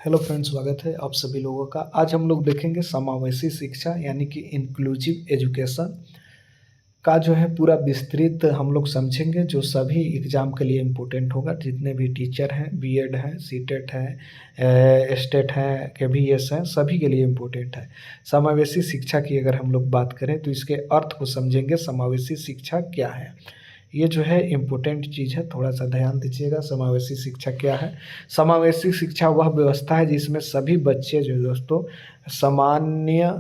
Hello friends, स्वागत है आप सभी लोगों का। आज हम लोग देखेंगे समावेशी शिक्षा यानी कि इंक्लूसिव एजुकेशन का जो है पूरा विस्तृत हम लोग समझेंगे, जो सभी एग्ज़ाम के लिए इम्पोर्टेंट होगा। जितने भी टीचर हैं, बीएड हैं, सीटेट हैं, स्टेट हैं, केवीएस हैं, सभी के लिए इम्पोर्टेंट है। समावेशी शिक्षा की अगर हम लोग बात करें तो इसके अर्थ को समझेंगे। समावेशी शिक्षा क्या है, ये जो है इम्पोर्टेंट चीज़ है, थोड़ा सा ध्यान दीजिएगा। समावेशी शिक्षा क्या है? समावेशी शिक्षा वह व्यवस्था है जिसमें सभी बच्चे जो दोस्तों सामान्य,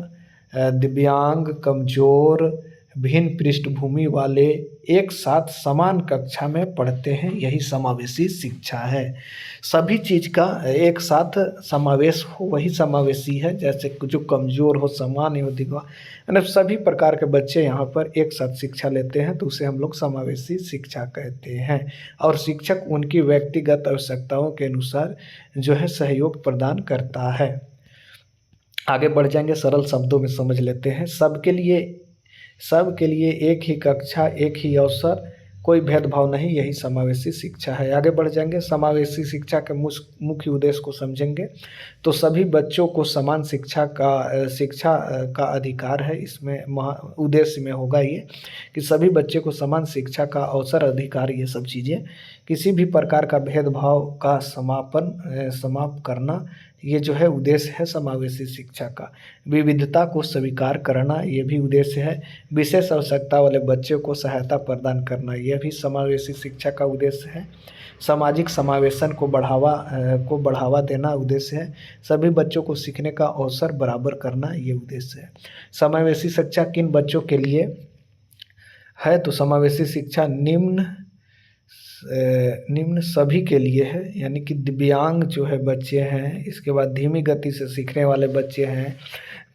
दिव्यांग, कमज़ोर, भिन्न पृष्ठभूमि वाले एक साथ समान कक्षा में पढ़ते हैं, यही समावेशी शिक्षा है। सभी चीज़ का एक साथ समावेश हो वही समावेशी है। जैसे जो कमज़ोर हो, सामान्य हो, दिव्यांग, मतलब सभी प्रकार के बच्चे यहाँ पर एक साथ शिक्षा लेते हैं, तो उसे हम लोग समावेशी शिक्षा कहते हैं। और शिक्षक उनकी व्यक्तिगत आवश्यकताओं के अनुसार जो है सहयोग प्रदान करता है। आगे बढ़ जाएंगे, सरल शब्दों में समझ लेते हैं। सबके लिए एक ही कक्षा, एक ही अवसर, कोई भेदभाव नहीं, यही समावेशी शिक्षा है। आगे बढ़ जाएंगे, समावेशी शिक्षा के मुख्य उद्देश्य को समझेंगे। तो सभी बच्चों को समान शिक्षा का अधिकार है। इसमें उद्देश्य में होगा ये कि सभी बच्चे को समान शिक्षा का अवसर, अधिकार, ये सब चीज़ें, किसी भी प्रकार का भेदभाव का समाप्त करना, ये जो है उद्देश्य है समावेशी शिक्षा का। विविधता को स्वीकार करना, ये भी उद्देश्य है। विशेष आवश्यकता वाले बच्चों को सहायता प्रदान करना, यह भी समावेशी शिक्षा का उद्देश्य है। सामाजिक समावेशन को बढ़ावा देना उद्देश्य है। सभी बच्चों को सीखने का अवसर बराबर करना, ये उद्देश्य है। समावेशी शिक्षा किन बच्चों के लिए है? तो समावेशी शिक्षा निम्न सभी के लिए है, यानी कि दिव्यांग जो है बच्चे हैं, इसके बाद धीमी गति से सीखने वाले बच्चे हैं,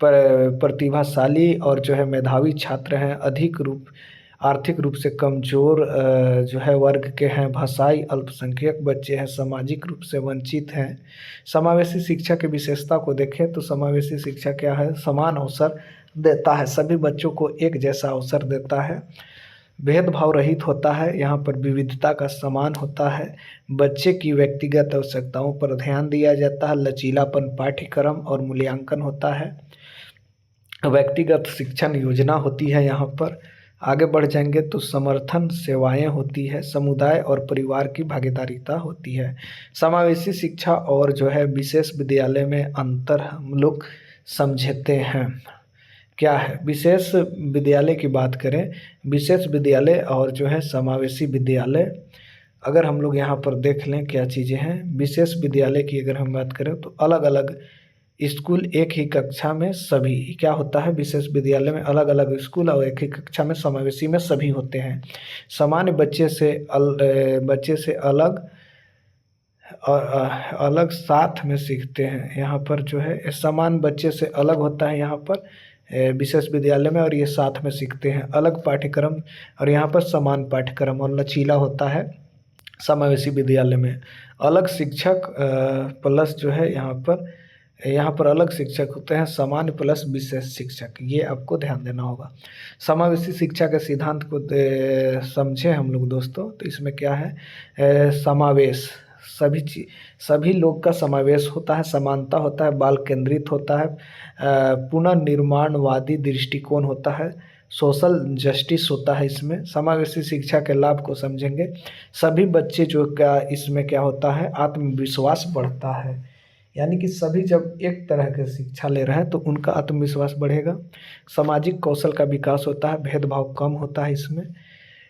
प्रतिभाशाली और जो है मेधावी छात्र हैं, आर्थिक रूप से कमज़ोर जो है वर्ग के हैं, भाषाई अल्पसंख्यक बच्चे हैं, सामाजिक रूप से वंचित हैं। समावेशी शिक्षा की विशेषता को देखें तो समावेशी शिक्षा क्या है? समान अवसर देता है, सभी बच्चों को एक जैसा अवसर देता है, भेदभाव रहित होता है, यहाँ पर विविधता का सम्मान होता है, बच्चे की व्यक्तिगत आवश्यकताओं पर ध्यान दिया जाता है, लचीलापन पाठ्यक्रम और मूल्यांकन होता है, व्यक्तिगत शिक्षण योजना होती है यहाँ पर। आगे बढ़ जाएंगे तो समर्थन सेवाएं होती है, समुदाय और परिवार की भागीदारिता होती है। समावेशी शिक्षा और जो है विशेष विद्यालय में अंतर हम लोग समझते हैं। क्या है? विशेष विद्यालय की बात करें, विशेष विद्यालय और जो है समावेशी विद्यालय, अगर हम लोग यहाँ पर देख लें क्या चीज़ें हैं। विशेष विद्यालय की अगर हम बात करें तो अलग अलग स्कूल एक ही कक्षा में सभी, क्या होता है? विशेष विद्यालय में अलग अलग स्कूल और एक ही कक्षा में समावेशी में सभी होते हैं। सामान्य बच्चे से अलग साथ में सीखते हैं। यहाँ पर जो है समान बच्चे से अलग होता है यहाँ पर विशेष विद्यालय में, और ये साथ में सीखते हैं। अलग पाठ्यक्रम और यहाँ पर समान पाठ्यक्रम और लचीला होता है समावेशी विद्यालय में। अलग शिक्षक प्लस जो है यहाँ पर अलग शिक्षक होते हैं, सामान्य प्लस विशेष शिक्षक, ये आपको ध्यान देना होगा। समावेशी शिक्षा के सिद्धांत को समझें हम लोग दोस्तों, तो इसमें क्या है? समावेश, सभी लोग का समावेश होता है, समानता होता है, बाल केंद्रित होता है, पुनर्निर्माणवादी दृष्टिकोण होता है, सोशल जस्टिस होता है इसमें। समावेशी शिक्षा के लाभ को समझेंगे। सभी बच्चे जो क्या इसमें क्या होता है? आत्मविश्वास बढ़ता है, यानी कि सभी जब एक तरह की शिक्षा ले रहे हैं तो उनका आत्मविश्वास बढ़ेगा। सामाजिक कौशल का विकास होता है, भेदभाव कम होता है इसमें।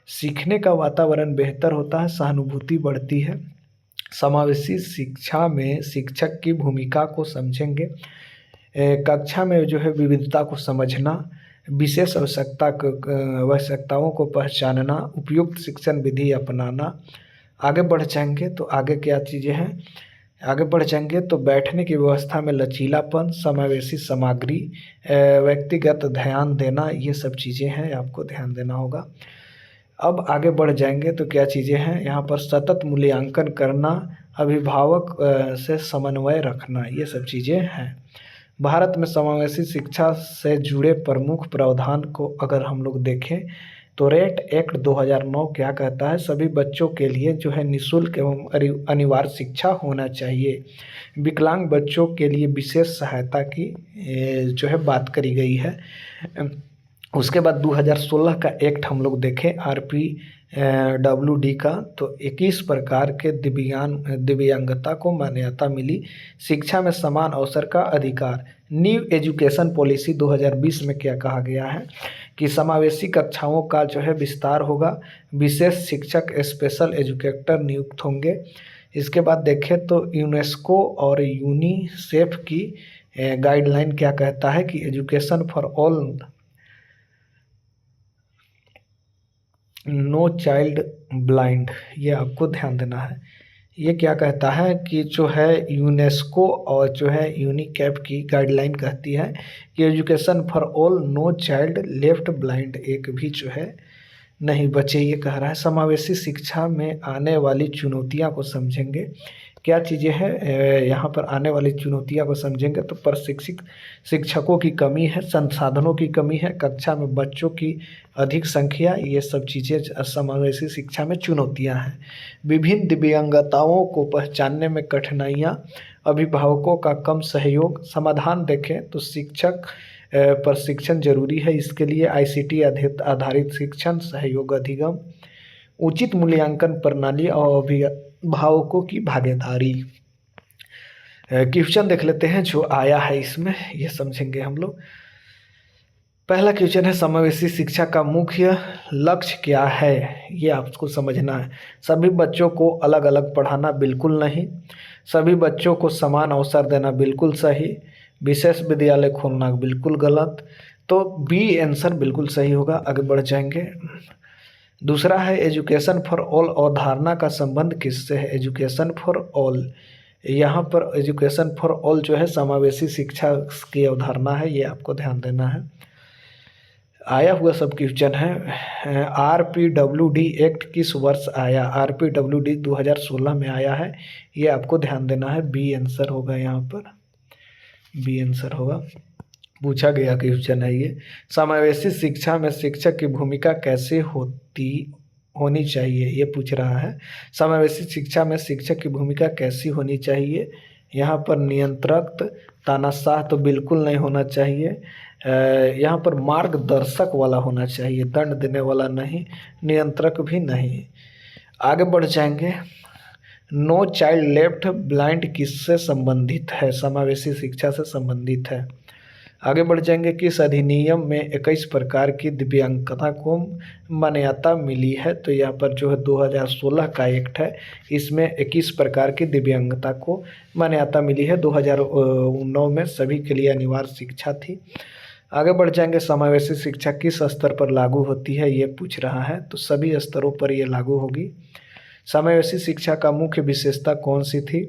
सीखने का वातावरण बेहतर होता है, सहानुभूति बढ़ती है। समावेशी शिक्षा में शिक्षक की भूमिका को समझेंगे। कक्षा में जो है विविधता को समझना, विशेष आवश्यकताओं को पहचानना, उपयुक्त शिक्षण विधि अपनाना। आगे बढ़ जाएंगे तो आगे क्या चीज़ें हैं? आगे बढ़ जाएंगे तो बैठने की व्यवस्था में लचीलापन, समावेशी सामग्री, व्यक्तिगत ध्यान देना, ये सब चीज़ें हैं, आपको ध्यान देना होगा। अब आगे बढ़ जाएंगे तो क्या चीज़ें हैं? यहाँ पर सतत मूल्यांकन करना, अभिभावक से समन्वय रखना, ये सब चीज़ें हैं। भारत में समावेशी शिक्षा से जुड़े प्रमुख प्रावधान को अगर हम लोग देखें तो रेट एक्ट 2009 क्या कहता है, सभी बच्चों के लिए जो है निःशुल्क एवं अनिवार्य शिक्षा होना चाहिए। विकलांग बच्चों के लिए विशेष सहायता की जो है बात करी गई है। उसके बाद 2016 का एक्ट हम लोग देखें RPWD का, तो 21 प्रकार के दिव्यांगता को मान्यता मिली। शिक्षा में समान अवसर का अधिकार। न्यू एजुकेशन पॉलिसी 2020 में क्या कहा गया है कि समावेशी कक्षाओं का जो है विस्तार होगा, विशेष शिक्षक स्पेशल एजुकेटर नियुक्त होंगे। इसके बाद देखें तो यूनेस्को और यूनिसेफ की गाइडलाइन क्या कहता है कि education for all, no child blind, ये आपको ध्यान देना है। ये क्या कहता है कि जो है यूनेस्को और जो है यूनिसेफ की गाइडलाइन कहती है कि education for all, no child left blind, एक भी जो है नहीं बचे, ये कह रहा है। समावेशी शिक्षा में आने वाली चुनौतियां को समझेंगे। क्या चीज़ें हैं यहाँ पर आने वाली चुनौतियां को समझेंगे तो प्रशिक्षित शिक्षकों की कमी है, संसाधनों की कमी है, कक्षा में बच्चों की अधिक संख्या, ये सब चीज़ें समावेशी शिक्षा में चुनौतियां हैं। विभिन्न दिव्यांगताओं को पहचानने में कठिनाइयाँ, अभिभावकों का कम सहयोग। समाधान देखें तो शिक्षक प्रशिक्षण जरूरी है, इसके लिए ICT आधारित शिक्षण सहयोग अधिगम, उचित मूल्यांकन प्रणाली और अभिभावकों की भागीदारी। क्वेश्चन देख लेते हैं जो आया है इसमें, ये समझेंगे हम लोग। पहला क्वेश्चन है समावेशी शिक्षा का मुख्य लक्ष्य क्या है, ये आपको समझना है। सभी बच्चों को अलग अलग पढ़ाना बिल्कुल नहीं, सभी बच्चों को समान अवसर देना बिल्कुल सही, विशेष विद्यालय खोलना बिल्कुल गलत। तो बी आंसर बिल्कुल सही होगा। आगे बढ़ जाएंगे। दूसरा है एजुकेशन फॉर ऑल अवधारणा का संबंध किससे है। एजुकेशन फॉर ऑल, यहाँ पर एजुकेशन फॉर ऑल जो है समावेशी शिक्षा की अवधारणा है, ये आपको ध्यान देना है। आया हुआ सब क्वेश्चन है। RPWD एक्ट किस वर्ष आया। RPWD 2016 में आया है, ये आपको ध्यान देना है। बी आंसर होगा, यहाँ पर बी आंसर होगा। पूछा गया क्वेश्चन है ये। समावेशी शिक्षा में शिक्षक की भूमिका कैसे होनी चाहिए, ये पूछ रहा है। समावेशी शिक्षा में शिक्षक की भूमिका कैसी होनी चाहिए। यहाँ पर नियंत्रक, तानाशाह तो बिल्कुल नहीं होना चाहिए। यहाँ पर मार्गदर्शक वाला होना चाहिए, दंड देने वाला नहीं, नियंत्रक भी नहीं। आगे बढ़ जाएंगे। नो चाइल्ड लेफ्ट ब्लाइंड किससे संबंधित है। समावेशी शिक्षा से संबंधित है। आगे बढ़ जाएंगे। किस अधिनियम में 21 प्रकार की दिव्यांगता को मान्यता मिली है। तो यहाँ पर जो है 2016 का एक्ट है, इसमें 21 प्रकार की दिव्यांगता को मान्यता मिली है। 2009 में सभी के लिए अनिवार्य शिक्षा थी। आगे बढ़ जाएंगे। समावेशी शिक्षा किस स्तर पर लागू होती है, ये पूछ रहा है। तो सभी स्तरों पर ये लागू होगी। समावेशी शिक्षा का मुख्य विशेषता कौन सी थी,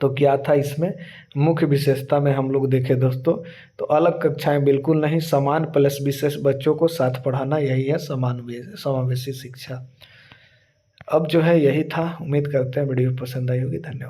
तो क्या था इसमें मुख्य विशेषता में हम लोग देखें दोस्तों, तो अलग कक्षाएं बिल्कुल नहीं, समान प्लस विशेष बच्चों को साथ पढ़ाना, यही है समावेशी शिक्षा। अब जो है यही था। उम्मीद करते हैं वीडियो पसंद आई होगी। धन्यवाद।